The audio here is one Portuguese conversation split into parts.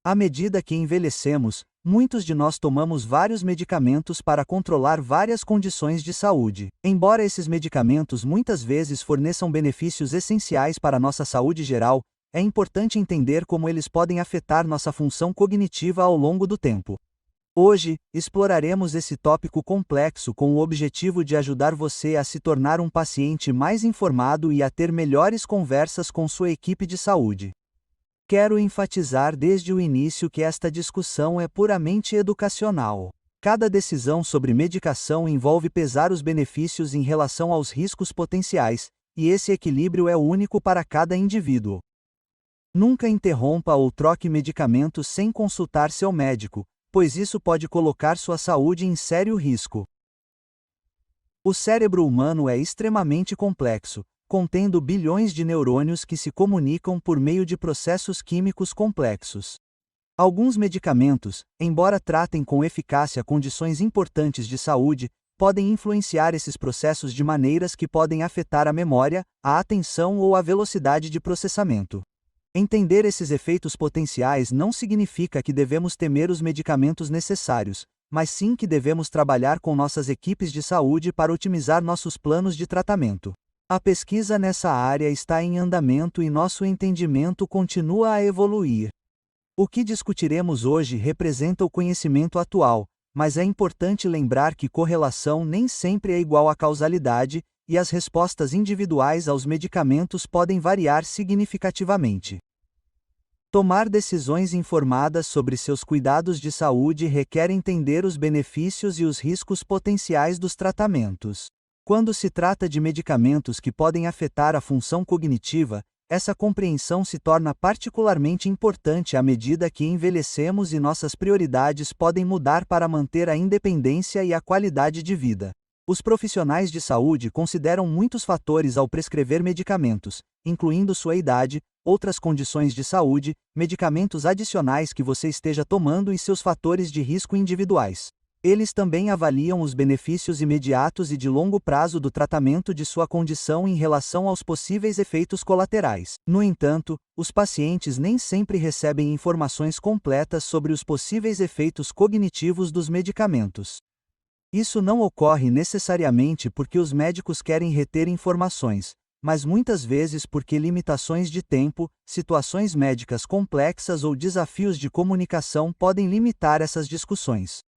À medida que envelhecemos, muitos de nós tomamos vários medicamentos para controlar várias condições de saúde. Embora esses medicamentos muitas vezes forneçam benefícios essenciais para nossa saúde geral, é importante entender como eles podem afetar nossa função cognitiva ao longo do tempo. Hoje, exploraremos esse tópico complexo com o objetivo de ajudar você a se tornar um paciente mais informado e a ter melhores conversas com sua equipe de saúde. Quero enfatizar desde o início que esta discussão é puramente educacional. Cada decisão sobre medicação envolve pesar os benefícios em relação aos riscos potenciais, e esse equilíbrio é único para cada indivíduo. Nunca interrompa ou troque medicamentos sem consultar seu médico, pois isso pode colocar sua saúde em sério risco. O cérebro humano é extremamente complexo, contendo bilhões de neurônios que se comunicam por meio de processos químicos complexos. Alguns medicamentos, embora tratem com eficácia condições importantes de saúde, podem influenciar esses processos de maneiras que podem afetar a memória, a atenção ou a velocidade de processamento. Entender esses efeitos potenciais não significa que devemos temer os medicamentos necessários, mas sim que devemos trabalhar com nossas equipes de saúde para otimizar nossos planos de tratamento. A pesquisa nessa área está em andamento e nosso entendimento continua a evoluir. O que discutiremos hoje representa o conhecimento atual, mas é importante lembrar que correlação nem sempre é igual a causalidade, e as respostas individuais aos medicamentos podem variar significativamente. Tomar decisões informadas sobre seus cuidados de saúde requer entender os benefícios e os riscos potenciais dos tratamentos. Quando se trata de medicamentos que podem afetar a função cognitiva, essa compreensão se torna particularmente importante à medida que envelhecemos e nossas prioridades podem mudar para manter a independência e a qualidade de vida. Os profissionais de saúde consideram muitos fatores ao prescrever medicamentos, incluindo sua idade, outras condições de saúde, medicamentos adicionais que você esteja tomando e seus fatores de risco individuais. Eles também avaliam os benefícios imediatos e de longo prazo do tratamento de sua condição em relação aos possíveis efeitos colaterais. No entanto, os pacientes nem sempre recebem informações completas sobre os possíveis efeitos cognitivos dos medicamentos. Isso não ocorre necessariamente porque os médicos querem reter informações, mas muitas vezes porque limitações de tempo, situações médicas complexas ou desafios de comunicação podem limitar essas discussões.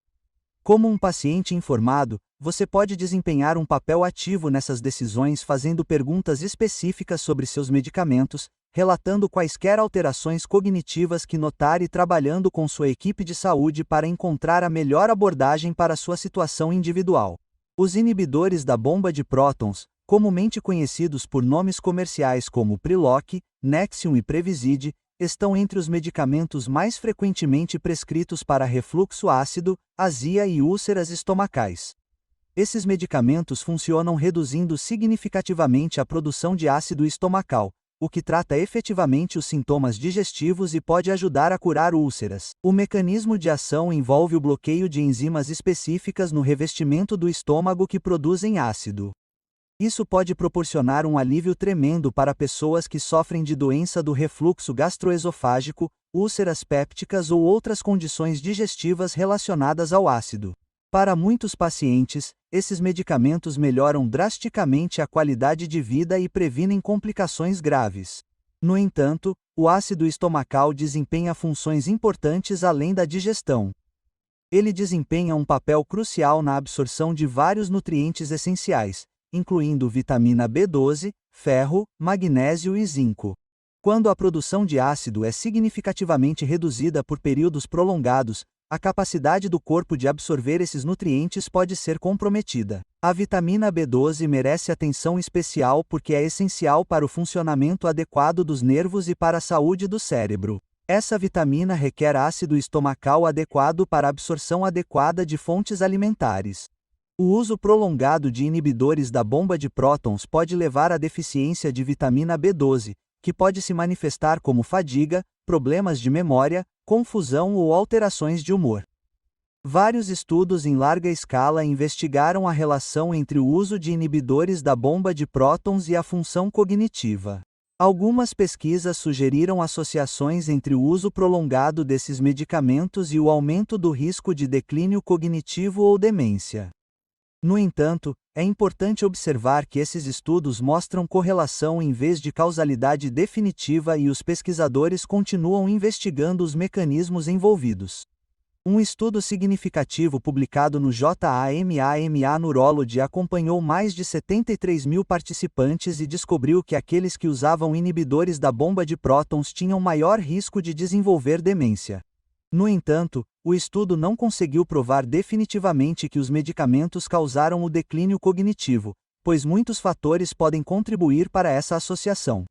Como um paciente informado, você pode desempenhar um papel ativo nessas decisões fazendo perguntas específicas sobre seus medicamentos, relatando quaisquer alterações cognitivas que notar e trabalhando com sua equipe de saúde para encontrar a melhor abordagem para sua situação individual. Os inibidores da bomba de prótons, comumente conhecidos por nomes comerciais como Priloc, Nexium e Previzid, estão entre os medicamentos mais frequentemente prescritos para refluxo ácido, azia e úlceras estomacais. Esses medicamentos funcionam reduzindo significativamente a produção de ácido estomacal, o que trata efetivamente os sintomas digestivos e pode ajudar a curar úlceras. O mecanismo de ação envolve o bloqueio de enzimas específicas no revestimento do estômago que produzem ácido. Isso pode proporcionar um alívio tremendo para pessoas que sofrem de doença do refluxo gastroesofágico, úlceras pépticas ou outras condições digestivas relacionadas ao ácido. Para muitos pacientes, esses medicamentos melhoram drasticamente a qualidade de vida e previnem complicações graves. No entanto, o ácido estomacal desempenha funções importantes além da digestão. Ele desempenha um papel crucial na absorção de vários nutrientes essenciais, incluindo vitamina B12, ferro, magnésio e zinco. Quando a produção de ácido é significativamente reduzida por períodos prolongados, a capacidade do corpo de absorver esses nutrientes pode ser comprometida. A vitamina B12 merece atenção especial porque é essencial para o funcionamento adequado dos nervos e para a saúde do cérebro. Essa vitamina requer ácido estomacal adequado para a absorção adequada de fontes alimentares. O uso prolongado de inibidores da bomba de prótons pode levar à deficiência de vitamina B12, que pode se manifestar como fadiga, problemas de memória, confusão ou alterações de humor. Vários estudos em larga escala investigaram a relação entre o uso de inibidores da bomba de prótons e a função cognitiva. Algumas pesquisas sugeriram associações entre o uso prolongado desses medicamentos e o aumento do risco de declínio cognitivo ou demência. No entanto, é importante observar que esses estudos mostram correlação em vez de causalidade definitiva e os pesquisadores continuam investigando os mecanismos envolvidos. Um estudo significativo publicado no JAMA Neurology acompanhou mais de 73 mil participantes e descobriu que aqueles que usavam inibidores da bomba de prótons tinham maior risco de desenvolver demência. No entanto, o estudo não conseguiu provar definitivamente que os medicamentos causaram o declínio cognitivo, pois muitos fatores podem contribuir para essa associação.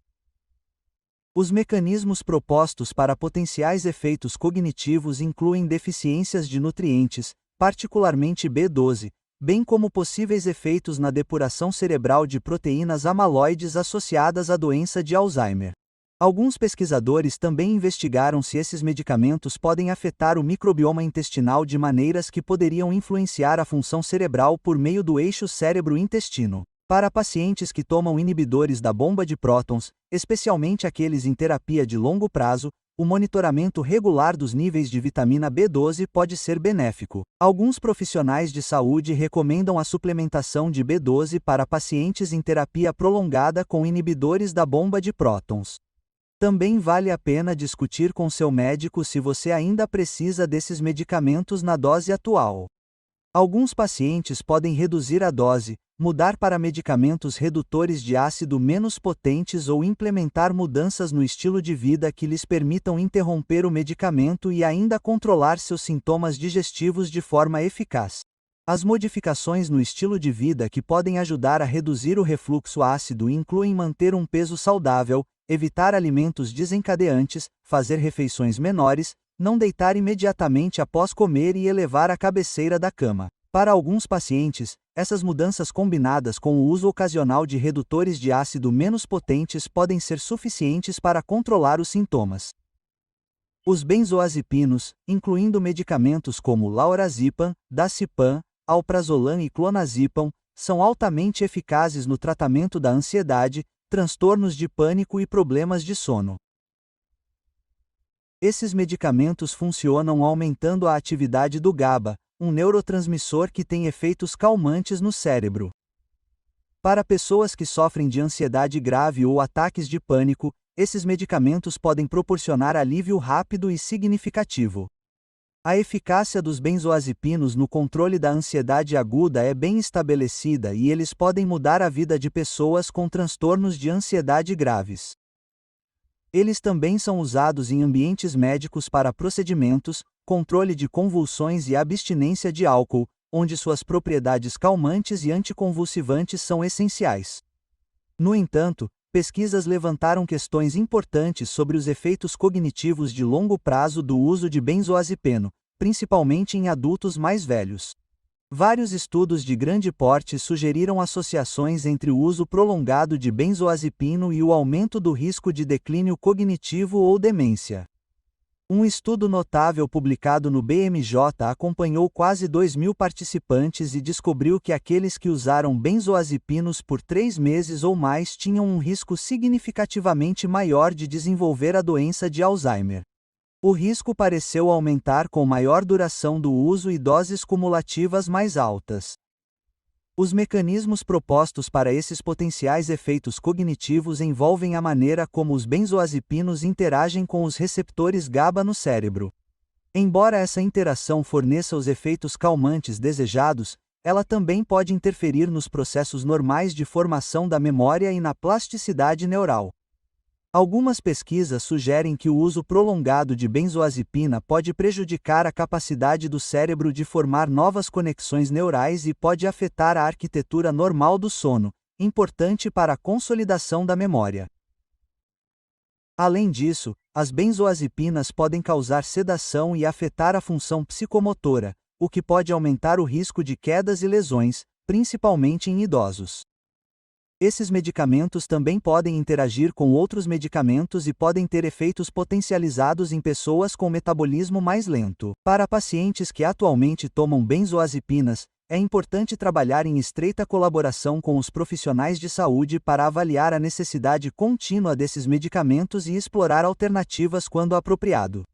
Os mecanismos propostos para potenciais efeitos cognitivos incluem deficiências de nutrientes, particularmente B12, bem como possíveis efeitos na depuração cerebral de proteínas amaloides associadas à doença de Alzheimer. Alguns pesquisadores também investigaram se esses medicamentos podem afetar o microbioma intestinal de maneiras que poderiam influenciar a função cerebral por meio do eixo cérebro-intestino. Para pacientes que tomam inibidores da bomba de prótons, especialmente aqueles em terapia de longo prazo, o monitoramento regular dos níveis de vitamina B12 pode ser benéfico. Alguns profissionais de saúde recomendam a suplementação de B12 para pacientes em terapia prolongada com inibidores da bomba de prótons. Também vale a pena discutir com seu médico se você ainda precisa desses medicamentos na dose atual. Alguns pacientes podem reduzir a dose, mudar para medicamentos redutores de ácido menos potentes ou implementar mudanças no estilo de vida que lhes permitam interromper o medicamento e ainda controlar seus sintomas digestivos de forma eficaz. As modificações no estilo de vida que podem ajudar a reduzir o refluxo ácido incluem manter um peso saudável, evitar alimentos desencadeantes, fazer refeições menores, não deitar imediatamente após comer e elevar a cabeceira da cama. Para alguns pacientes, essas mudanças combinadas com o uso ocasional de redutores de ácido menos potentes podem ser suficientes para controlar os sintomas. Os benzoazipinos, incluindo medicamentos como lorazepam, dazepam, alprazolam e clonazepam, são altamente eficazes no tratamento da ansiedade, transtornos de pânico e problemas de sono. Esses medicamentos funcionam aumentando a atividade do GABA, um neurotransmissor que tem efeitos calmantes no cérebro. Para pessoas que sofrem de ansiedade grave ou ataques de pânico, esses medicamentos podem proporcionar alívio rápido e significativo. A eficácia dos benzoazipinos no controle da ansiedade aguda é bem estabelecida e eles podem mudar a vida de pessoas com transtornos de ansiedade graves. Eles também são usados em ambientes médicos para procedimentos, controle de convulsões e abstinência de álcool, onde suas propriedades calmantes e anticonvulsivantes são essenciais. No entanto, pesquisas levantaram questões importantes sobre os efeitos cognitivos de longo prazo do uso de benzoazepino, principalmente em adultos mais velhos. Vários estudos de grande porte sugeriram associações entre o uso prolongado de benzoazepino e o aumento do risco de declínio cognitivo ou demência. Um estudo notável publicado no BMJ acompanhou quase 2.000 participantes e descobriu que aqueles que usaram benzoazepinos por 3 meses ou mais tinham um risco significativamente maior de desenvolver a doença de Alzheimer. O risco pareceu aumentar com maior duração do uso e doses cumulativas mais altas. Os mecanismos propostos para esses potenciais efeitos cognitivos envolvem a maneira como os benzoazepinos interagem com os receptores GABA no cérebro. Embora essa interação forneça os efeitos calmantes desejados, ela também pode interferir nos processos normais de formação da memória e na plasticidade neural. Algumas pesquisas sugerem que o uso prolongado de benzoazepina pode prejudicar a capacidade do cérebro de formar novas conexões neurais e pode afetar a arquitetura normal do sono, importante para a consolidação da memória. Além disso, as benzoazepinas podem causar sedação e afetar a função psicomotora, o que pode aumentar o risco de quedas e lesões, principalmente em idosos. Esses medicamentos também podem interagir com outros medicamentos e podem ter efeitos potencializados em pessoas com metabolismo mais lento. Para pacientes que atualmente tomam benzoazepinas, é importante trabalhar em estreita colaboração com os profissionais de saúde para avaliar a necessidade contínua desses medicamentos e explorar alternativas quando apropriado.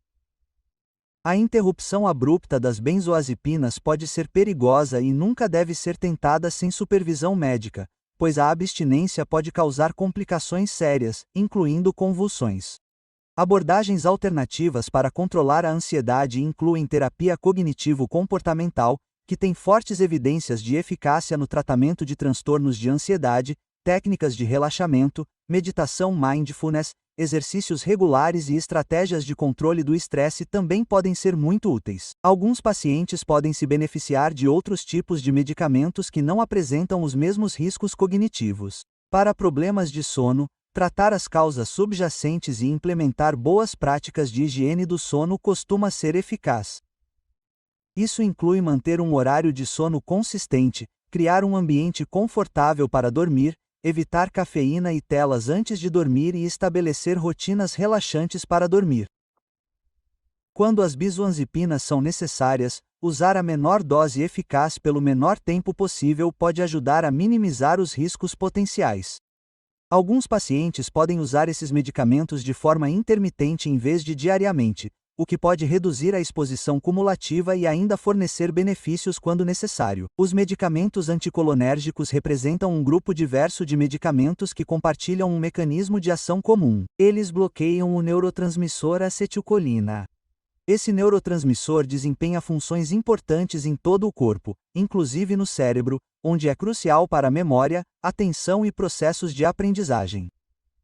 A interrupção abrupta das benzoazepinas pode ser perigosa e nunca deve ser tentada sem supervisão médica, pois a abstinência pode causar complicações sérias, incluindo convulsões. Abordagens alternativas para controlar a ansiedade incluem terapia cognitivo-comportamental, que tem fortes evidências de eficácia no tratamento de transtornos de ansiedade, técnicas de relaxamento, meditação mindfulness, exercícios regulares e estratégias de controle do estresse também podem ser muito úteis. Alguns pacientes podem se beneficiar de outros tipos de medicamentos que não apresentam os mesmos riscos cognitivos. Para problemas de sono, tratar as causas subjacentes e implementar boas práticas de higiene do sono costuma ser eficaz. Isso inclui manter um horário de sono consistente, criar um ambiente confortável para dormir, evitar cafeína e telas antes de dormir e estabelecer rotinas relaxantes para dormir. Quando as benzoazepinas são necessárias, usar a menor dose eficaz pelo menor tempo possível pode ajudar a minimizar os riscos potenciais. Alguns pacientes podem usar esses medicamentos de forma intermitente em vez de diariamente, o que pode reduzir a exposição cumulativa e ainda fornecer benefícios quando necessário. Os medicamentos anticolinérgicos representam um grupo diverso de medicamentos que compartilham um mecanismo de ação comum. Eles bloqueiam o neurotransmissor acetilcolina. Esse neurotransmissor desempenha funções importantes em todo o corpo, inclusive no cérebro, onde é crucial para a memória, atenção e processos de aprendizagem.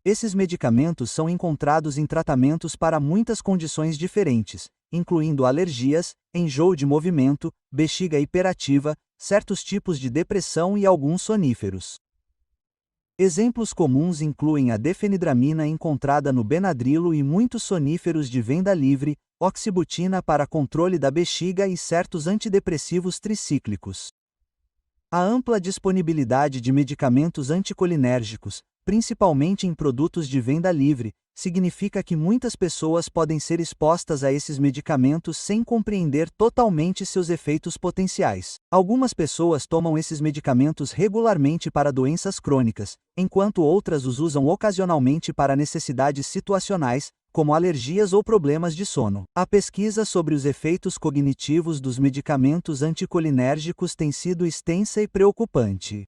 Esses medicamentos são encontrados em tratamentos para muitas condições diferentes, incluindo alergias, enjoo de movimento, bexiga hiperativa, certos tipos de depressão e alguns soníferos. Exemplos comuns incluem a difenidramina encontrada no Benadryl e muitos soníferos de venda livre, oxibutina para controle da bexiga e certos antidepressivos tricíclicos. A ampla disponibilidade de medicamentos anticolinérgicos, principalmente em produtos de venda livre, significa que muitas pessoas podem ser expostas a esses medicamentos sem compreender totalmente seus efeitos potenciais. Algumas pessoas tomam esses medicamentos regularmente para doenças crônicas, enquanto outras os usam ocasionalmente para necessidades situacionais, como alergias ou problemas de sono. A pesquisa sobre os efeitos cognitivos dos medicamentos anticolinérgicos tem sido extensa e preocupante.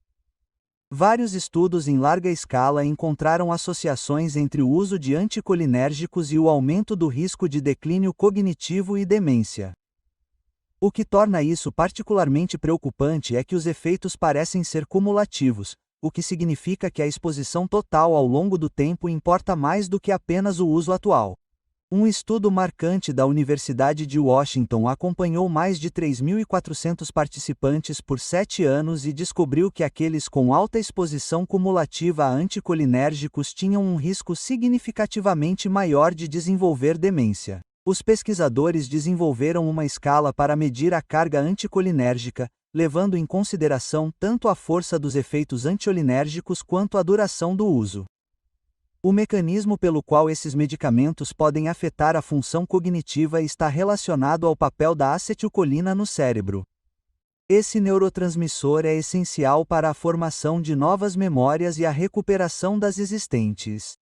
Vários estudos em larga escala encontraram associações entre o uso de anticolinérgicos e o aumento do risco de declínio cognitivo e demência. O que torna isso particularmente preocupante é que os efeitos parecem ser cumulativos, o que significa que a exposição total ao longo do tempo importa mais do que apenas o uso atual. Um estudo marcante da Universidade de Washington acompanhou mais de 3.400 participantes por 7 anos e descobriu que aqueles com alta exposição cumulativa a anticolinérgicos tinham um risco significativamente maior de desenvolver demência. Os pesquisadores desenvolveram uma escala para medir a carga anticolinérgica, levando em consideração tanto a força dos efeitos anticolinérgicos quanto a duração do uso. O mecanismo pelo qual esses medicamentos podem afetar a função cognitiva está relacionado ao papel da acetilcolina no cérebro. Esse neurotransmissor é essencial para a formação de novas memórias e a recuperação das existentes.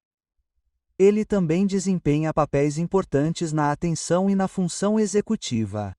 Ele também desempenha papéis importantes na atenção e na função executiva.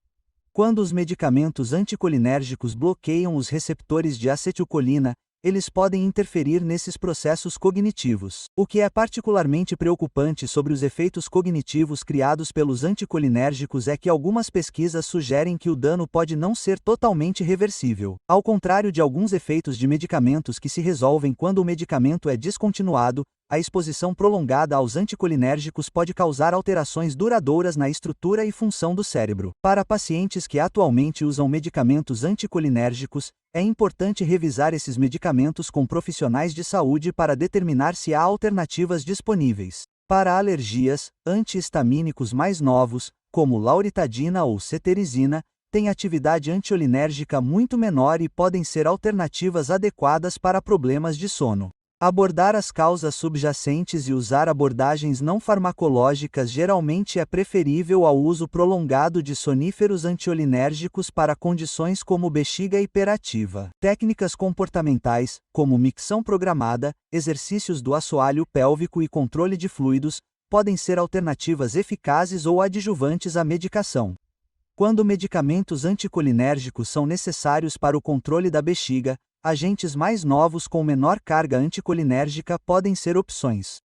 Quando os medicamentos anticolinérgicos bloqueiam os receptores de acetilcolina, eles podem interferir nesses processos cognitivos. O que é particularmente preocupante sobre os efeitos cognitivos criados pelos anticolinérgicos é que algumas pesquisas sugerem que o dano pode não ser totalmente reversível. Ao contrário de alguns efeitos de medicamentos que se resolvem quando o medicamento é descontinuado, a exposição prolongada aos anticolinérgicos pode causar alterações duradouras na estrutura e função do cérebro. Para pacientes que atualmente usam medicamentos anticolinérgicos, é importante revisar esses medicamentos com profissionais de saúde para determinar se há alternativas disponíveis. Para alergias, antihistamínicos mais novos, como lauritadina ou cetirizina, têm atividade anticolinérgica muito menor e podem ser alternativas adequadas para problemas de sono. Abordar as causas subjacentes e usar abordagens não farmacológicas geralmente é preferível ao uso prolongado de soníferos antiolinérgicos para condições como bexiga hiperativa. Técnicas comportamentais, como micção programada, exercícios do assoalho pélvico e controle de fluidos, podem ser alternativas eficazes ou adjuvantes à medicação. Quando medicamentos anticolinérgicos são necessários para o controle da bexiga, agentes mais novos com menor carga anticolinérgica podem ser opções.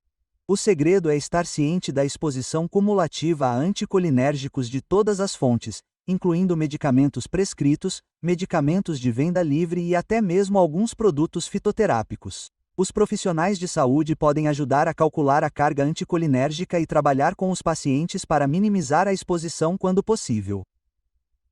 O segredo é estar ciente da exposição cumulativa a anticolinérgicos de todas as fontes, incluindo medicamentos prescritos, medicamentos de venda livre e até mesmo alguns produtos fitoterápicos. Os profissionais de saúde podem ajudar a calcular a carga anticolinérgica e trabalhar com os pacientes para minimizar a exposição quando possível.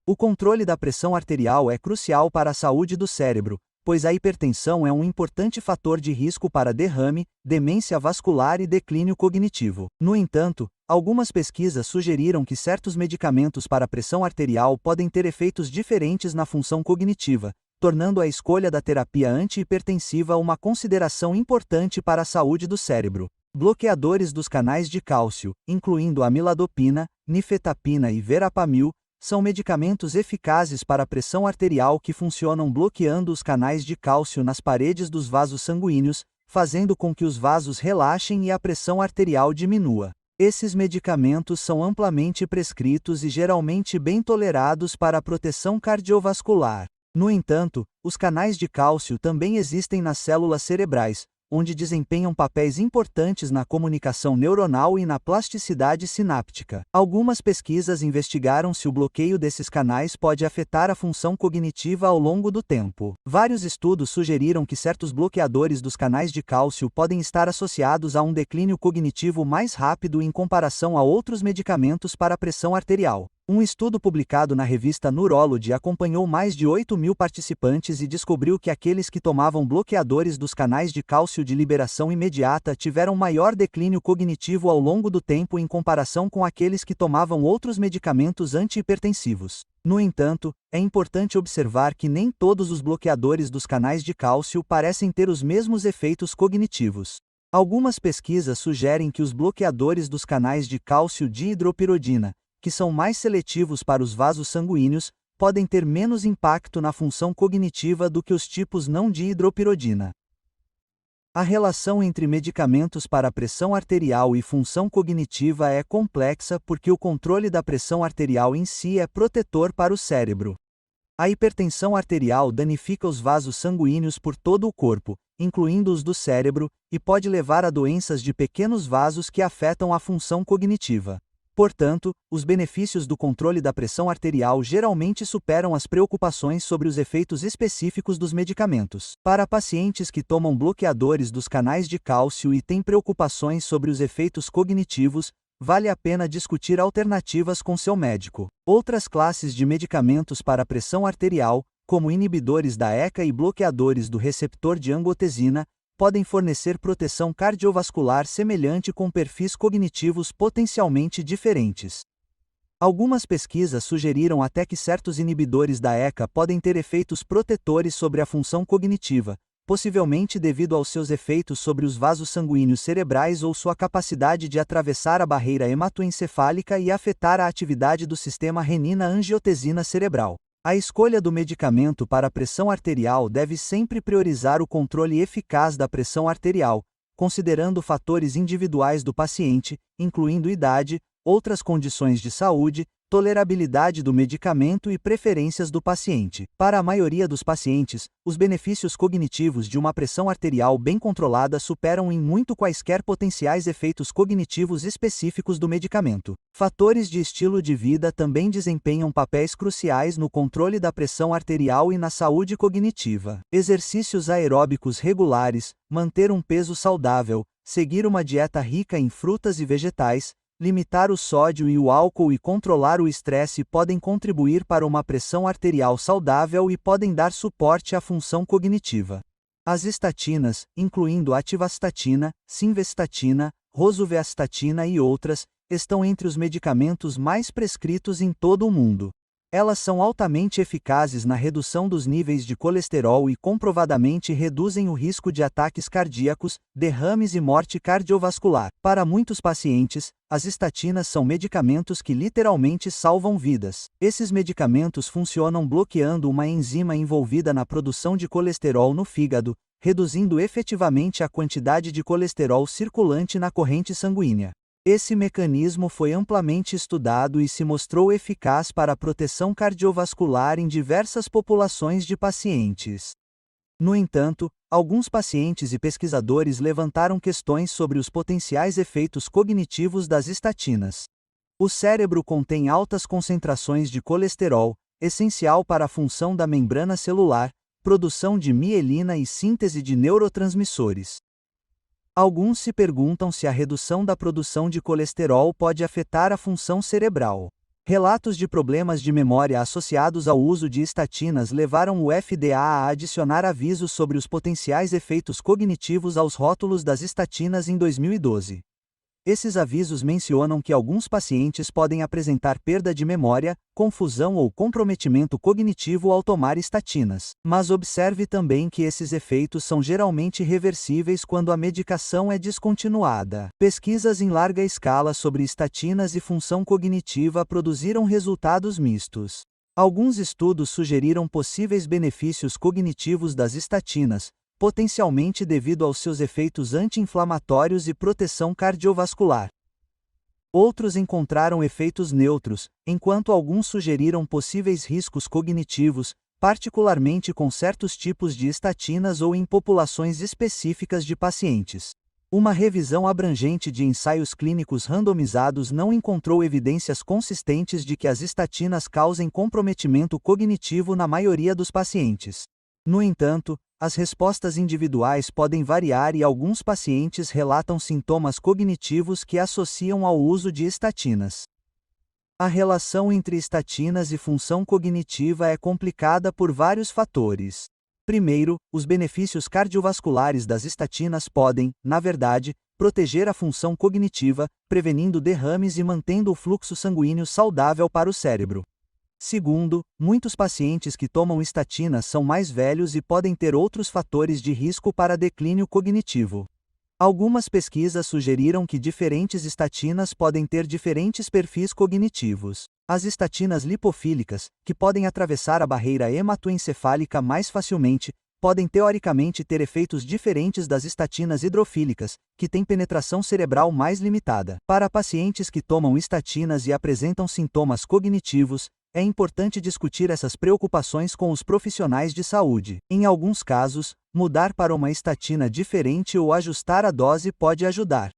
O controle da pressão arterial é crucial para a saúde do cérebro, pois a hipertensão é um importante fator de risco para derrame, demência vascular e declínio cognitivo. No entanto, algumas pesquisas sugeriram que certos medicamentos para a pressão arterial podem ter efeitos diferentes na função cognitiva, tornando a escolha da terapia antihipertensiva uma consideração importante para a saúde do cérebro. Bloqueadores dos canais de cálcio, incluindo amilodipina, nifedipina e verapamil, são medicamentos eficazes para a pressão arterial que funcionam bloqueando os canais de cálcio nas paredes dos vasos sanguíneos, fazendo com que os vasos relaxem e a pressão arterial diminua. Esses medicamentos são amplamente prescritos e geralmente bem tolerados para a proteção cardiovascular. No entanto, os canais de cálcio também existem nas células cerebrais, onde desempenham papéis importantes na comunicação neuronal e na plasticidade sináptica. Algumas pesquisas investigaram se o bloqueio desses canais pode afetar a função cognitiva ao longo do tempo. Vários estudos sugeriram que certos bloqueadores dos canais de cálcio podem estar associados a um declínio cognitivo mais rápido em comparação a outros medicamentos para a pressão arterial. Um estudo publicado na revista Neurology acompanhou mais de 8.000 participantes e descobriu que aqueles que tomavam bloqueadores dos canais de cálcio de liberação imediata tiveram maior declínio cognitivo ao longo do tempo em comparação com aqueles que tomavam outros medicamentos antihipertensivos. No entanto, é importante observar que nem todos os bloqueadores dos canais de cálcio parecem ter os mesmos efeitos cognitivos. Algumas pesquisas sugerem que os bloqueadores dos canais de cálcio dihidropiridina, que são mais seletivos para os vasos sanguíneos, podem ter menos impacto na função cognitiva do que os tipos não de hidropiridina. A relação entre medicamentos para a pressão arterial e função cognitiva é complexa porque o controle da pressão arterial em si é protetor para o cérebro. A hipertensão arterial danifica os vasos sanguíneos por todo o corpo, incluindo os do cérebro, e pode levar a doenças de pequenos vasos que afetam a função cognitiva. Portanto, os benefícios do controle da pressão arterial geralmente superam as preocupações sobre os efeitos específicos dos medicamentos. Para pacientes que tomam bloqueadores dos canais de cálcio e têm preocupações sobre os efeitos cognitivos, vale a pena discutir alternativas com seu médico. Outras classes de medicamentos para a pressão arterial, como inibidores da ECA e bloqueadores do receptor de angiotensina, podem fornecer proteção cardiovascular semelhante com perfis cognitivos potencialmente diferentes. Algumas pesquisas sugeriram até que certos inibidores da ECA podem ter efeitos protetores sobre a função cognitiva, possivelmente devido aos seus efeitos sobre os vasos sanguíneos cerebrais ou sua capacidade de atravessar a barreira hematoencefálica e afetar a atividade do sistema renina-angiotensina cerebral. A escolha do medicamento para a pressão arterial deve sempre priorizar o controle eficaz da pressão arterial, considerando fatores individuais do paciente, incluindo idade, outras condições de saúde, tolerabilidade do medicamento e preferências do paciente. Para a maioria dos pacientes, os benefícios cognitivos de uma pressão arterial bem controlada superam em muito quaisquer potenciais efeitos cognitivos específicos do medicamento. Fatores de estilo de vida também desempenham papéis cruciais no controle da pressão arterial e na saúde cognitiva. Exercícios aeróbicos regulares, manter um peso saudável, seguir uma dieta rica em frutas e vegetais, limitar o sódio e o álcool e controlar o estresse podem contribuir para uma pressão arterial saudável e podem dar suporte à função cognitiva. As estatinas, incluindo ativastatina, simvastatina, rosuvastatina e outras, estão entre os medicamentos mais prescritos em todo o mundo. Elas são altamente eficazes na redução dos níveis de colesterol e comprovadamente reduzem o risco de ataques cardíacos, derrames e morte cardiovascular. Para muitos pacientes, as estatinas são medicamentos que literalmente salvam vidas. Esses medicamentos funcionam bloqueando uma enzima envolvida na produção de colesterol no fígado, reduzindo efetivamente a quantidade de colesterol circulante na corrente sanguínea. Esse mecanismo foi amplamente estudado e se mostrou eficaz para a proteção cardiovascular em diversas populações de pacientes. No entanto, alguns pacientes e pesquisadores levantaram questões sobre os potenciais efeitos cognitivos das estatinas. O cérebro contém altas concentrações de colesterol, essencial para a função da membrana celular, produção de mielina e síntese de neurotransmissores. Alguns se perguntam se a redução da produção de colesterol pode afetar a função cerebral. Relatos de problemas de memória associados ao uso de estatinas levaram o FDA a adicionar avisos sobre os potenciais efeitos cognitivos aos rótulos das estatinas em 2012. Esses avisos mencionam que alguns pacientes podem apresentar perda de memória, confusão ou comprometimento cognitivo ao tomar estatinas. Mas observe também que esses efeitos são geralmente reversíveis quando a medicação é descontinuada. Pesquisas em larga escala sobre estatinas e função cognitiva produziram resultados mistos. Alguns estudos sugeriram possíveis benefícios cognitivos das estatinas, potencialmente devido aos seus efeitos anti-inflamatórios e proteção cardiovascular. Outros encontraram efeitos neutros, enquanto alguns sugeriram possíveis riscos cognitivos, particularmente com certos tipos de estatinas ou em populações específicas de pacientes. Uma revisão abrangente de ensaios clínicos randomizados não encontrou evidências consistentes de que as estatinas causem comprometimento cognitivo na maioria dos pacientes. No entanto, as respostas individuais podem variar e alguns pacientes relatam sintomas cognitivos que associam ao uso de estatinas. A relação entre estatinas e função cognitiva é complicada por vários fatores. Primeiro, os benefícios cardiovasculares das estatinas podem, na verdade, proteger a função cognitiva, prevenindo derrames e mantendo o fluxo sanguíneo saudável para o cérebro. Segundo, muitos pacientes que tomam estatinas são mais velhos e podem ter outros fatores de risco para declínio cognitivo. Algumas pesquisas sugeriram que diferentes estatinas podem ter diferentes perfis cognitivos. As estatinas lipofílicas, que podem atravessar a barreira hematoencefálica mais facilmente, podem teoricamente ter efeitos diferentes das estatinas hidrofílicas, que têm penetração cerebral mais limitada. Para pacientes que tomam estatinas e apresentam sintomas cognitivos, é importante discutir essas preocupações com os profissionais de saúde. Em alguns casos, mudar para uma estatina diferente ou ajustar a dose pode ajudar.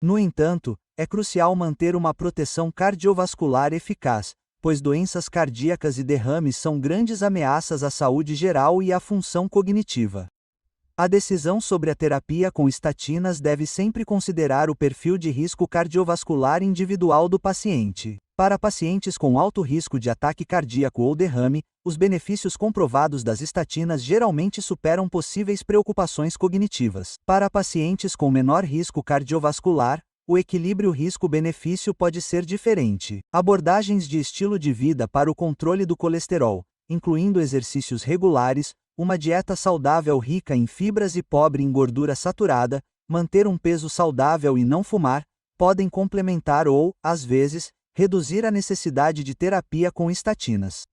No entanto, é crucial manter uma proteção cardiovascular eficaz, pois doenças cardíacas e derrames são grandes ameaças à saúde geral e à função cognitiva. A decisão sobre a terapia com estatinas deve sempre considerar o perfil de risco cardiovascular individual do paciente. Para pacientes com alto risco de ataque cardíaco ou derrame, os benefícios comprovados das estatinas geralmente superam possíveis preocupações cognitivas. Para pacientes com menor risco cardiovascular, o equilíbrio risco-benefício pode ser diferente. Abordagens de estilo de vida para o controle do colesterol, incluindo exercícios regulares, uma dieta saudável rica em fibras e pobre em gordura saturada, manter um peso saudável e não fumar, podem complementar ou, às vezes, reduzir a necessidade de terapia com estatinas.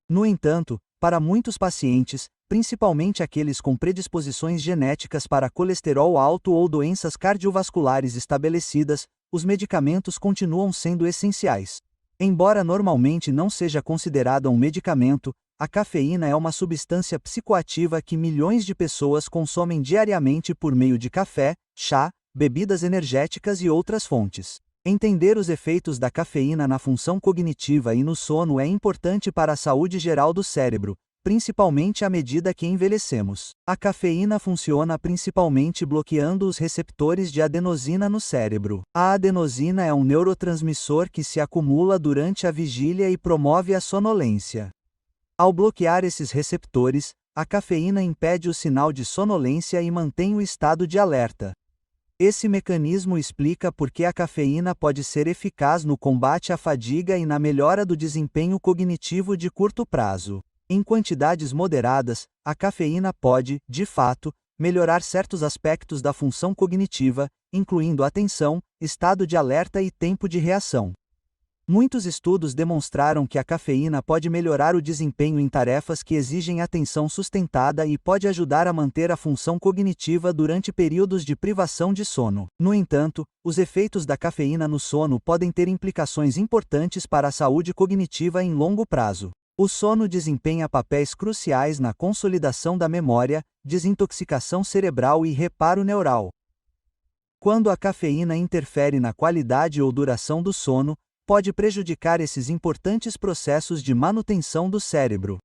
No entanto, para muitos pacientes, principalmente aqueles com predisposições genéticas para colesterol alto ou doenças cardiovasculares estabelecidas, os medicamentos continuam sendo essenciais. Embora normalmente não seja considerada um medicamento, a cafeína é uma substância psicoativa que milhões de pessoas consomem diariamente por meio de café, chá, bebidas energéticas e outras fontes. Entender os efeitos da cafeína na função cognitiva e no sono é importante para a saúde geral do cérebro, principalmente à medida que envelhecemos. A cafeína funciona principalmente bloqueando os receptores de adenosina no cérebro. A adenosina é um neurotransmissor que se acumula durante a vigília e promove a sonolência. Ao bloquear esses receptores, a cafeína impede o sinal de sonolência e mantém o estado de alerta. Esse mecanismo explica por que a cafeína pode ser eficaz no combate à fadiga e na melhora do desempenho cognitivo de curto prazo. Em quantidades moderadas, a cafeína pode, de fato, melhorar certos aspectos da função cognitiva, incluindo atenção, estado de alerta e tempo de reação. Muitos estudos demonstraram que a cafeína pode melhorar o desempenho em tarefas que exigem atenção sustentada e pode ajudar a manter a função cognitiva durante períodos de privação de sono. No entanto, os efeitos da cafeína no sono podem ter implicações importantes para a saúde cognitiva em longo prazo. O sono desempenha papéis cruciais na consolidação da memória, desintoxicação cerebral e reparo neural. Quando a cafeína interfere na qualidade ou duração do sono, pode prejudicar esses importantes processos de manutenção do cérebro.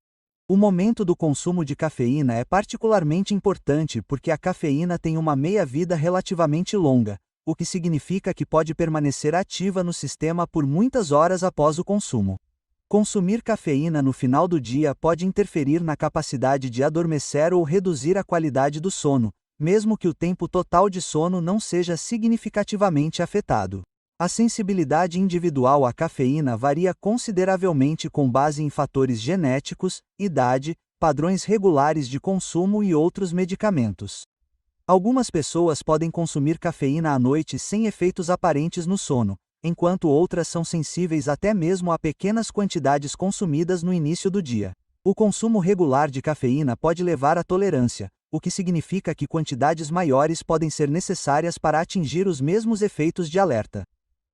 O momento do consumo de cafeína é particularmente importante porque a cafeína tem uma meia-vida relativamente longa, o que significa que pode permanecer ativa no sistema por muitas horas após o consumo. Consumir cafeína no final do dia pode interferir na capacidade de adormecer ou reduzir a qualidade do sono, mesmo que o tempo total de sono não seja significativamente afetado. A sensibilidade individual à cafeína varia consideravelmente com base em fatores genéticos, idade, padrões regulares de consumo e outros medicamentos. Algumas pessoas podem consumir cafeína à noite sem efeitos aparentes no sono, enquanto outras são sensíveis até mesmo a pequenas quantidades consumidas no início do dia. O consumo regular de cafeína pode levar à tolerância, o que significa que quantidades maiores podem ser necessárias para atingir os mesmos efeitos de alerta.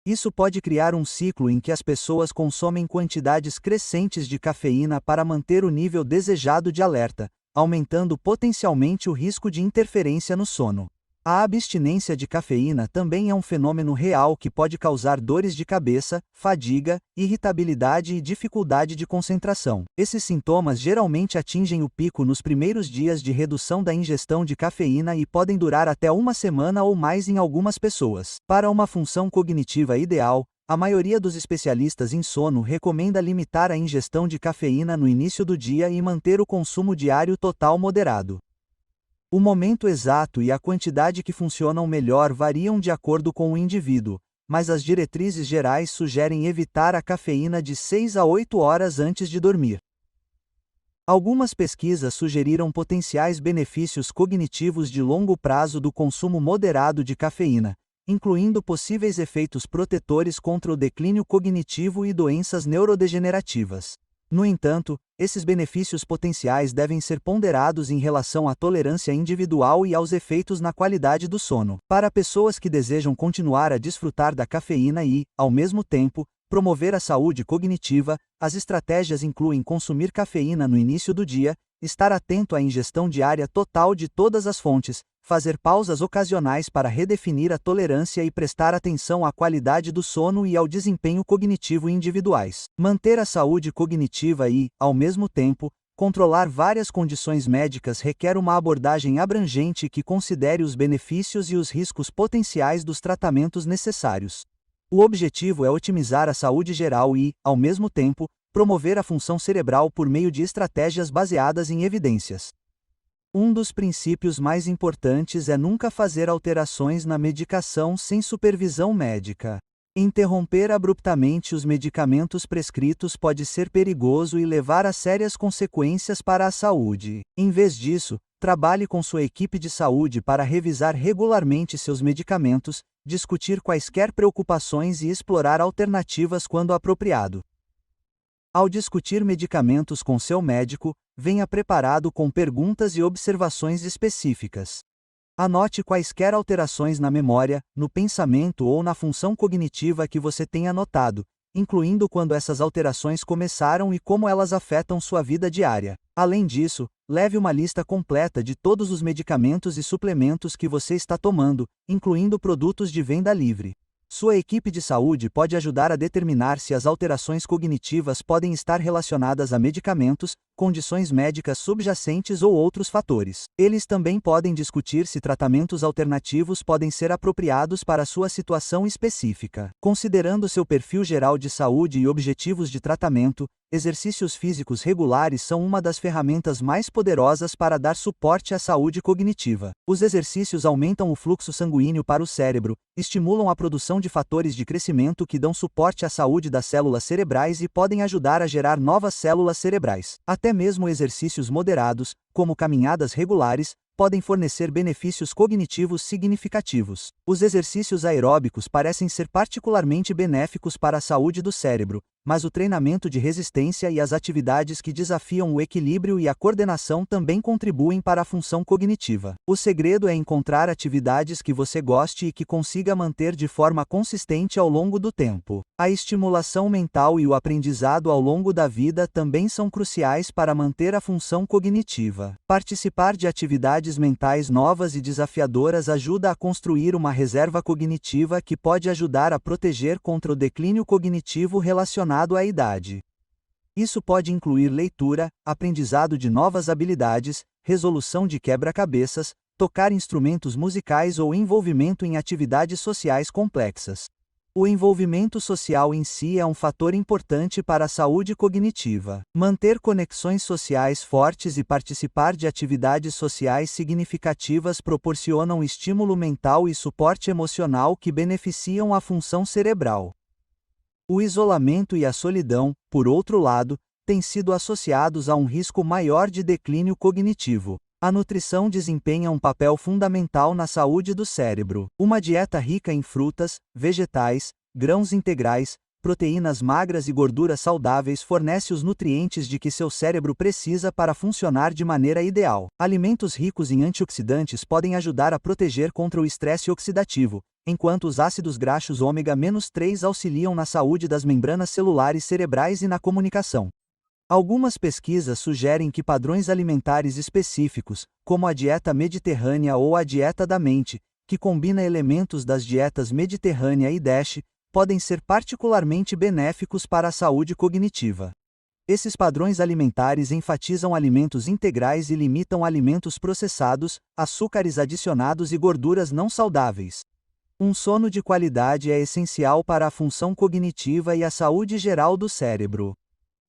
Isso pode criar um ciclo em que as pessoas consomem quantidades crescentes de cafeína para manter o nível desejado de alerta, aumentando potencialmente o risco de interferência no sono. A abstinência de cafeína também é um fenômeno real que pode causar dores de cabeça, fadiga, irritabilidade e dificuldade de concentração. Esses sintomas geralmente atingem o pico nos primeiros dias de redução da ingestão de cafeína e podem durar até uma semana ou mais em algumas pessoas. Para uma função cognitiva ideal, a maioria dos especialistas em sono recomenda limitar a ingestão de cafeína no início do dia e manter o consumo diário total moderado. O momento exato e a quantidade que funcionam melhor variam de acordo com o indivíduo, mas as diretrizes gerais sugerem evitar a cafeína de 6 a 8 horas antes de dormir. Algumas pesquisas sugeriram potenciais benefícios cognitivos de longo prazo do consumo moderado de cafeína, incluindo possíveis efeitos protetores contra o declínio cognitivo e doenças neurodegenerativas. No entanto, esses benefícios potenciais devem ser ponderados em relação à tolerância individual e aos efeitos na qualidade do sono. Para pessoas que desejam continuar a desfrutar da cafeína e, ao mesmo tempo, promover a saúde cognitiva, as estratégias incluem consumir cafeína no início do dia, estar atento à ingestão diária total de todas as fontes, fazer pausas ocasionais para redefinir a tolerância e prestar atenção à qualidade do sono e ao desempenho cognitivo individuais. Manter a saúde cognitiva e, ao mesmo tempo, controlar várias condições médicas requer uma abordagem abrangente que considere os benefícios e os riscos potenciais dos tratamentos necessários. O objetivo é otimizar a saúde geral e, ao mesmo tempo, promover a função cerebral por meio de estratégias baseadas em evidências. Um dos princípios mais importantes é nunca fazer alterações na medicação sem supervisão médica. Interromper abruptamente os medicamentos prescritos pode ser perigoso e levar a sérias consequências para a saúde. Em vez disso, trabalhe com sua equipe de saúde para revisar regularmente seus medicamentos, discutir quaisquer preocupações e explorar alternativas quando apropriado. Ao discutir medicamentos com seu médico, venha preparado com perguntas e observações específicas. Anote quaisquer alterações na memória, no pensamento ou na função cognitiva que você tenha notado, incluindo quando essas alterações começaram e como elas afetam sua vida diária. Além disso, leve uma lista completa de todos os medicamentos e suplementos que você está tomando, incluindo produtos de venda livre. Sua equipe de saúde pode ajudar a determinar se as alterações cognitivas podem estar relacionadas a medicamentos, condições médicas subjacentes ou outros fatores. Eles também podem discutir se tratamentos alternativos podem ser apropriados para sua situação específica. Considerando seu perfil geral de saúde e objetivos de tratamento, exercícios físicos regulares são uma das ferramentas mais poderosas para dar suporte à saúde cognitiva. Os exercícios aumentam o fluxo sanguíneo para o cérebro, estimulam a produção de fatores de crescimento que dão suporte à saúde das células cerebrais e podem ajudar a gerar novas células cerebrais. Até mesmo exercícios moderados, como caminhadas regulares, podem fornecer benefícios cognitivos significativos. Os exercícios aeróbicos parecem ser particularmente benéficos para a saúde do cérebro, mas o treinamento de resistência e as atividades que desafiam o equilíbrio e a coordenação também contribuem para a função cognitiva. O segredo é encontrar atividades que você goste e que consiga manter de forma consistente ao longo do tempo. A estimulação mental e o aprendizado ao longo da vida também são cruciais para manter a função cognitiva. Participar de atividades mentais novas e desafiadoras ajuda a construir uma reserva cognitiva que pode ajudar a proteger contra o declínio cognitivo relacionado à idade. Isso pode incluir leitura, aprendizado de novas habilidades, resolução de quebra-cabeças, tocar instrumentos musicais ou envolvimento em atividades sociais complexas. O envolvimento social em si é um fator importante para a saúde cognitiva. Manter conexões sociais fortes e participar de atividades sociais significativas proporcionam estímulo mental e suporte emocional que beneficiam a função cerebral. O isolamento e a solidão, por outro lado, têm sido associados a um risco maior de declínio cognitivo. A nutrição desempenha um papel fundamental na saúde do cérebro. Uma dieta rica em frutas, vegetais, grãos integrais, proteínas magras e gorduras saudáveis fornece os nutrientes de que seu cérebro precisa para funcionar de maneira ideal. Alimentos ricos em antioxidantes podem ajudar a proteger contra o estresse oxidativo, enquanto os ácidos graxos ômega-3 auxiliam na saúde das membranas celulares cerebrais e na comunicação. Algumas pesquisas sugerem que padrões alimentares específicos, como a dieta mediterrânea ou a dieta da mente, que combina elementos das dietas mediterrânea e DASH, podem ser particularmente benéficos para a saúde cognitiva. Esses padrões alimentares enfatizam alimentos integrais e limitam alimentos processados, açúcares adicionados e gorduras não saudáveis. Um sono de qualidade é essencial para a função cognitiva e a saúde geral do cérebro.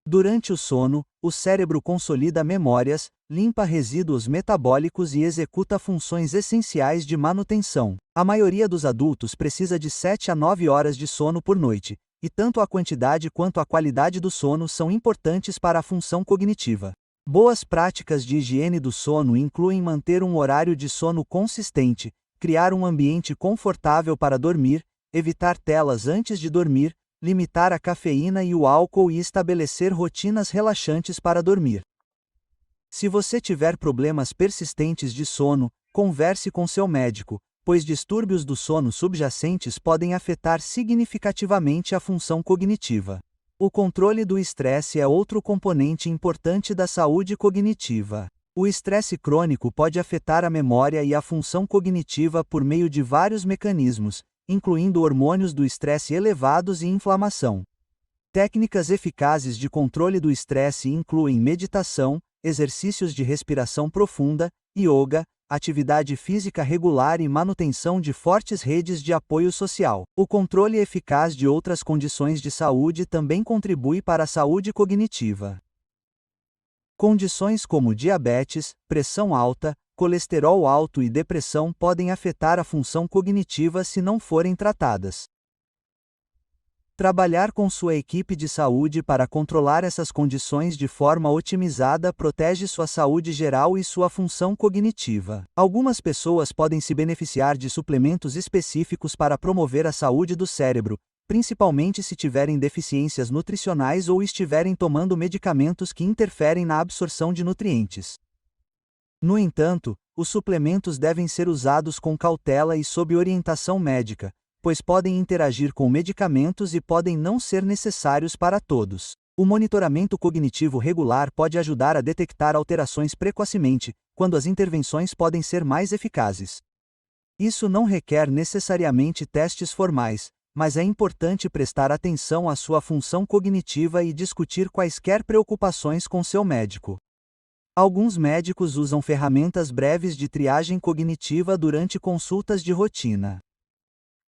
Durante o sono, o cérebro consolida memórias, limpa resíduos metabólicos e executa funções essenciais de manutenção. A maioria dos adultos precisa de 7 a 9 horas de sono por noite, e tanto a quantidade quanto a qualidade do sono são importantes para a função cognitiva. Boas práticas de higiene do sono incluem manter um horário de sono consistente, criar um ambiente confortável para dormir, evitar telas antes de dormir, limitar a cafeína e o álcool e estabelecer rotinas relaxantes para dormir. Se você tiver problemas persistentes de sono, converse com seu médico, pois distúrbios do sono subjacentes podem afetar significativamente a função cognitiva. O controle do estresse é outro componente importante da saúde cognitiva. O estresse crônico pode afetar a memória e a função cognitiva por meio de vários mecanismos, incluindo hormônios do estresse elevados e inflamação. Técnicas eficazes de controle do estresse incluem meditação, exercícios de respiração profunda, yoga, atividade física regular e manutenção de fortes redes de apoio social. O controle eficaz de outras condições de saúde também contribui para a saúde cognitiva. Condições como diabetes, pressão alta, colesterol alto e depressão podem afetar a função cognitiva se não forem tratadas. Trabalhar com sua equipe de saúde para controlar essas condições de forma otimizada protege sua saúde geral e sua função cognitiva. Algumas pessoas podem se beneficiar de suplementos específicos para promover a saúde do cérebro, principalmente se tiverem deficiências nutricionais ou estiverem tomando medicamentos que interferem na absorção de nutrientes. No entanto, os suplementos devem ser usados com cautela e sob orientação médica, pois podem interagir com medicamentos e podem não ser necessários para todos. O monitoramento cognitivo regular pode ajudar a detectar alterações precocemente, quando as intervenções podem ser mais eficazes. Isso não requer necessariamente testes formais, mas é importante prestar atenção à sua função cognitiva e discutir quaisquer preocupações com seu médico. Alguns médicos usam ferramentas breves de triagem cognitiva durante consultas de rotina.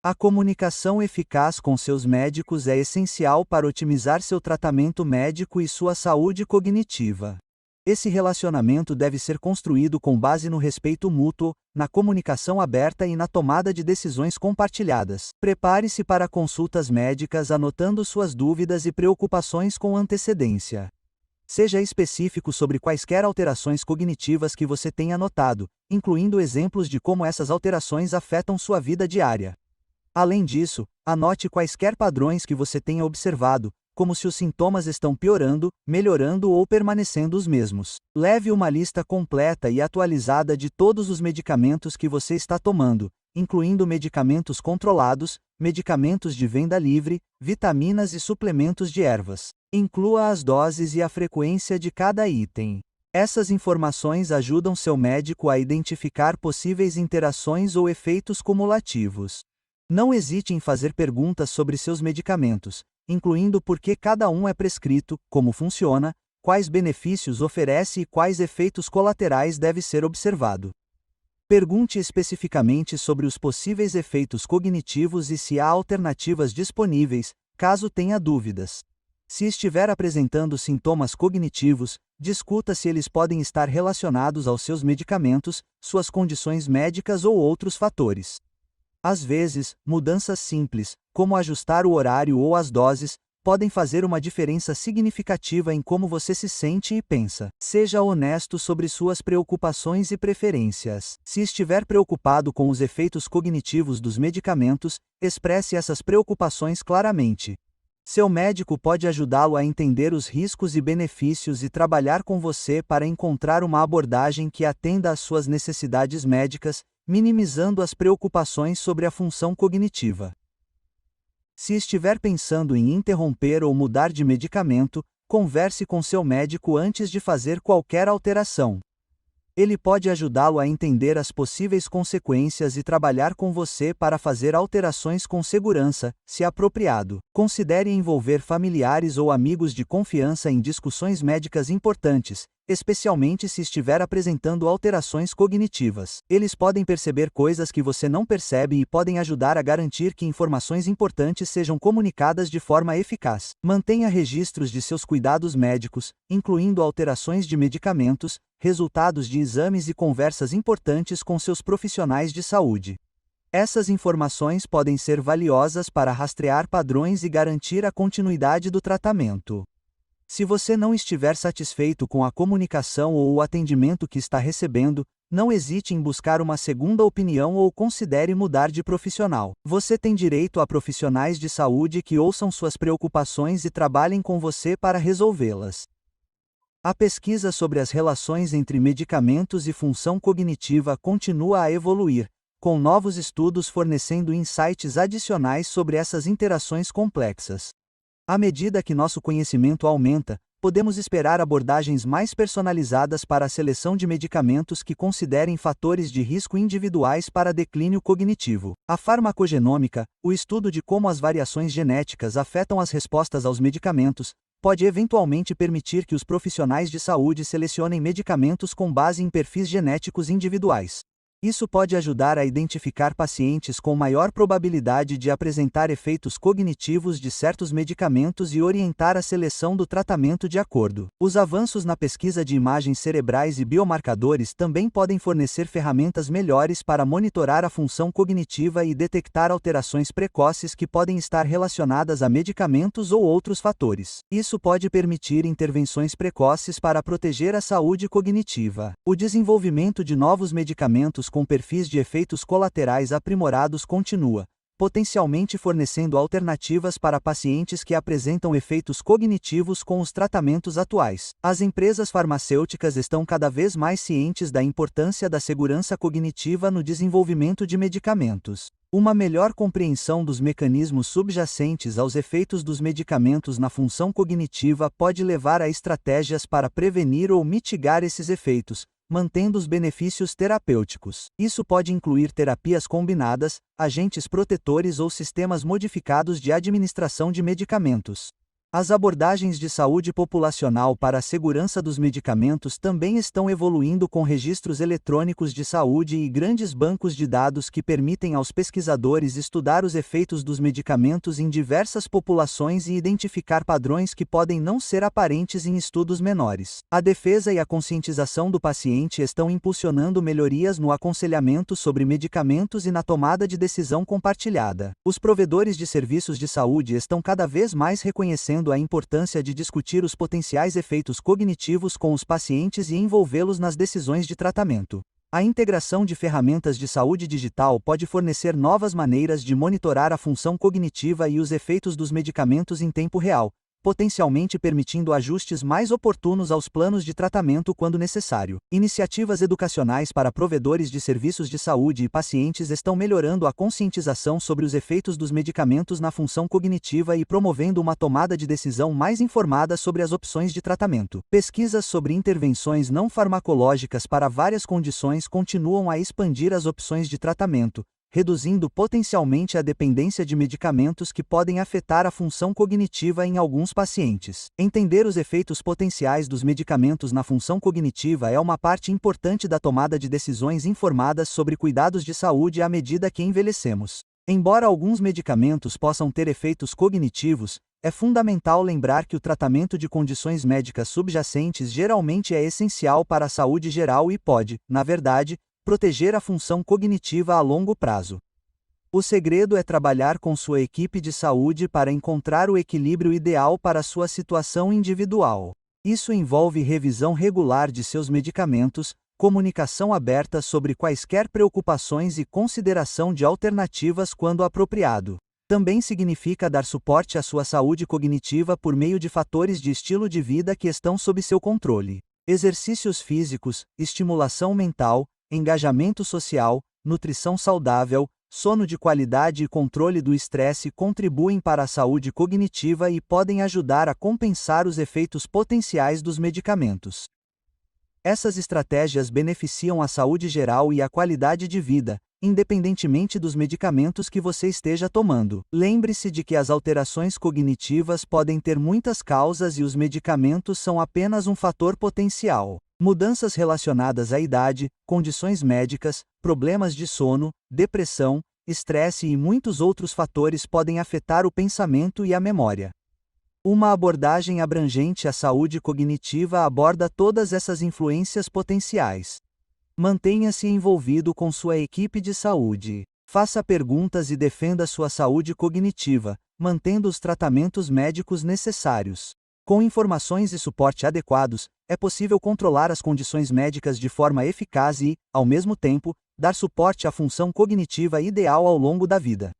A comunicação eficaz com seus médicos é essencial para otimizar seu tratamento médico e sua saúde cognitiva. Esse relacionamento deve ser construído com base no respeito mútuo, na comunicação aberta e na tomada de decisões compartilhadas. Prepare-se para consultas médicas anotando suas dúvidas e preocupações com antecedência. Seja específico sobre quaisquer alterações cognitivas que você tenha notado, incluindo exemplos de como essas alterações afetam sua vida diária. Além disso, anote quaisquer padrões que você tenha observado, como se os sintomas estão piorando, melhorando ou permanecendo os mesmos. Leve uma lista completa e atualizada de todos os medicamentos que você está tomando, incluindo medicamentos controlados, medicamentos de venda livre, vitaminas e suplementos de ervas. Inclua as doses e a frequência de cada item. Essas informações ajudam seu médico a identificar possíveis interações ou efeitos cumulativos. Não hesite em fazer perguntas sobre seus medicamentos, incluindo por que cada um é prescrito, como funciona, quais benefícios oferece e quais efeitos colaterais deve ser observado. Pergunte especificamente sobre os possíveis efeitos cognitivos e se há alternativas disponíveis, caso tenha dúvidas. Se estiver apresentando sintomas cognitivos, discuta se eles podem estar relacionados aos seus medicamentos, suas condições médicas ou outros fatores. Às vezes, mudanças simples, como ajustar o horário ou as doses, podem fazer uma diferença significativa em como você se sente e pensa. Seja honesto sobre suas preocupações e preferências. Se estiver preocupado com os efeitos cognitivos dos medicamentos, expresse essas preocupações claramente. Seu médico pode ajudá-lo a entender os riscos e benefícios e trabalhar com você para encontrar uma abordagem que atenda às suas necessidades médicas, minimizando as preocupações sobre a função cognitiva. Se estiver pensando em interromper ou mudar de medicamento, converse com seu médico antes de fazer qualquer alteração. Ele pode ajudá-lo a entender as possíveis consequências e trabalhar com você para fazer alterações com segurança, se apropriado. Considere envolver familiares ou amigos de confiança em discussões médicas importantes, especialmente se estiver apresentando alterações cognitivas. Eles podem perceber coisas que você não percebe e podem ajudar a garantir que informações importantes sejam comunicadas de forma eficaz. Mantenha registros de seus cuidados médicos, incluindo alterações de medicamentos, resultados de exames e conversas importantes com seus profissionais de saúde. Essas informações podem ser valiosas para rastrear padrões e garantir a continuidade do tratamento. Se você não estiver satisfeito com a comunicação ou o atendimento que está recebendo, não hesite em buscar uma segunda opinião ou considere mudar de profissional. Você tem direito a profissionais de saúde que ouçam suas preocupações e trabalhem com você para resolvê-las. A pesquisa sobre as relações entre medicamentos e função cognitiva continua a evoluir, com novos estudos fornecendo insights adicionais sobre essas interações complexas. À medida que nosso conhecimento aumenta, podemos esperar abordagens mais personalizadas para a seleção de medicamentos que considerem fatores de risco individuais para declínio cognitivo. A farmacogenômica, o estudo de como as variações genéticas afetam as respostas aos medicamentos, pode eventualmente permitir que os profissionais de saúde selecionem medicamentos com base em perfis genéticos individuais. Isso pode ajudar a identificar pacientes com maior probabilidade de apresentar efeitos cognitivos de certos medicamentos e orientar a seleção do tratamento de acordo. Os avanços na pesquisa de imagens cerebrais e biomarcadores também podem fornecer ferramentas melhores para monitorar a função cognitiva e detectar alterações precoces que podem estar relacionadas a medicamentos ou outros fatores. Isso pode permitir intervenções precoces para proteger a saúde cognitiva. O desenvolvimento de novos medicamentos com perfis de efeitos colaterais aprimorados continua, potencialmente fornecendo alternativas para pacientes que apresentam efeitos cognitivos com os tratamentos atuais. As empresas farmacêuticas estão cada vez mais cientes da importância da segurança cognitiva no desenvolvimento de medicamentos. Uma melhor compreensão dos mecanismos subjacentes aos efeitos dos medicamentos na função cognitiva pode levar a estratégias para prevenir ou mitigar esses efeitos, mantendo os benefícios terapêuticos. Isso pode incluir terapias combinadas, agentes protetores ou sistemas modificados de administração de medicamentos. As abordagens de saúde populacional para a segurança dos medicamentos também estão evoluindo com registros eletrônicos de saúde e grandes bancos de dados que permitem aos pesquisadores estudar os efeitos dos medicamentos em diversas populações e identificar padrões que podem não ser aparentes em estudos menores. A defesa e a conscientização do paciente estão impulsionando melhorias no aconselhamento sobre medicamentos e na tomada de decisão compartilhada. Os provedores de serviços de saúde estão cada vez mais reconhecendo a importância de discutir os potenciais efeitos cognitivos com os pacientes e envolvê-los nas decisões de tratamento. A integração de ferramentas de saúde digital pode fornecer novas maneiras de monitorar a função cognitiva e os efeitos dos medicamentos em tempo real, potencialmente permitindo ajustes mais oportunos aos planos de tratamento quando necessário. Iniciativas educacionais para provedores de serviços de saúde e pacientes estão melhorando a conscientização sobre os efeitos dos medicamentos na função cognitiva e promovendo uma tomada de decisão mais informada sobre as opções de tratamento. Pesquisas sobre intervenções não farmacológicas para várias condições continuam a expandir as opções de tratamento, reduzindo potencialmente a dependência de medicamentos que podem afetar a função cognitiva em alguns pacientes. Entender os efeitos potenciais dos medicamentos na função cognitiva é uma parte importante da tomada de decisões informadas sobre cuidados de saúde à medida que envelhecemos. Embora alguns medicamentos possam ter efeitos cognitivos, é fundamental lembrar que o tratamento de condições médicas subjacentes geralmente é essencial para a saúde geral e pode, na verdade, proteger a função cognitiva a longo prazo. O segredo é trabalhar com sua equipe de saúde para encontrar o equilíbrio ideal para sua situação individual. Isso envolve revisão regular de seus medicamentos, comunicação aberta sobre quaisquer preocupações e consideração de alternativas quando apropriado. Também significa dar suporte à sua saúde cognitiva por meio de fatores de estilo de vida que estão sob seu controle. Exercícios físicos, estimulação mental, engajamento social, nutrição saudável, sono de qualidade e controle do estresse contribuem para a saúde cognitiva e podem ajudar a compensar os efeitos potenciais dos medicamentos. Essas estratégias beneficiam a saúde geral e a qualidade de vida, independentemente dos medicamentos que você esteja tomando. Lembre-se de que as alterações cognitivas podem ter muitas causas e os medicamentos são apenas um fator potencial. Mudanças relacionadas à idade, condições médicas, problemas de sono, depressão, estresse e muitos outros fatores podem afetar o pensamento e a memória. Uma abordagem abrangente à saúde cognitiva aborda todas essas influências potenciais. Mantenha-se envolvido com sua equipe de saúde. Faça perguntas e defenda sua saúde cognitiva, mantendo os tratamentos médicos necessários. Com informações e suporte adequados, é possível controlar as condições médicas de forma eficaz e, ao mesmo tempo, dar suporte à função cognitiva ideal ao longo da vida.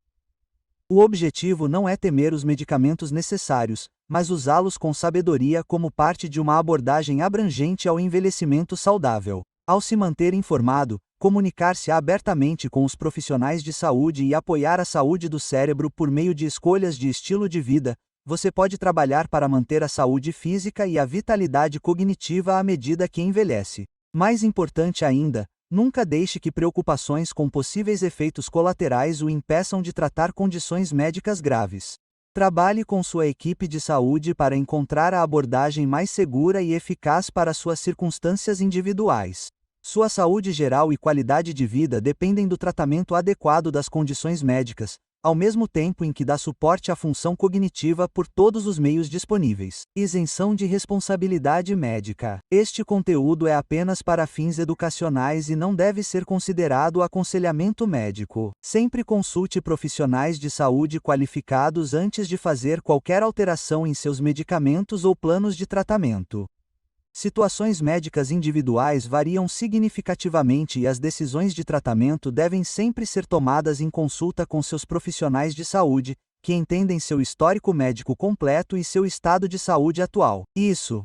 O objetivo não é temer os medicamentos necessários, mas usá-los com sabedoria como parte de uma abordagem abrangente ao envelhecimento saudável. Ao se manter informado, comunicar-se abertamente com os profissionais de saúde e apoiar a saúde do cérebro por meio de escolhas de estilo de vida, você pode trabalhar para manter a saúde física e a vitalidade cognitiva à medida que envelhece. Mais importante ainda, nunca deixe que preocupações com possíveis efeitos colaterais o impeçam de tratar condições médicas graves. Trabalhe com sua equipe de saúde para encontrar a abordagem mais segura e eficaz para suas circunstâncias individuais. Sua saúde geral e qualidade de vida dependem do tratamento adequado das condições médicas, ao mesmo tempo em que dá suporte à função cognitiva por todos os meios disponíveis. Isenção de responsabilidade médica. Este conteúdo é apenas para fins educacionais e não deve ser considerado aconselhamento médico. Sempre consulte profissionais de saúde qualificados antes de fazer qualquer alteração em seus medicamentos ou planos de tratamento. Situações médicas individuais variam significativamente e as decisões de tratamento devem sempre ser tomadas em consulta com seus profissionais de saúde, que entendem seu histórico médico completo e seu estado de saúde atual. Isso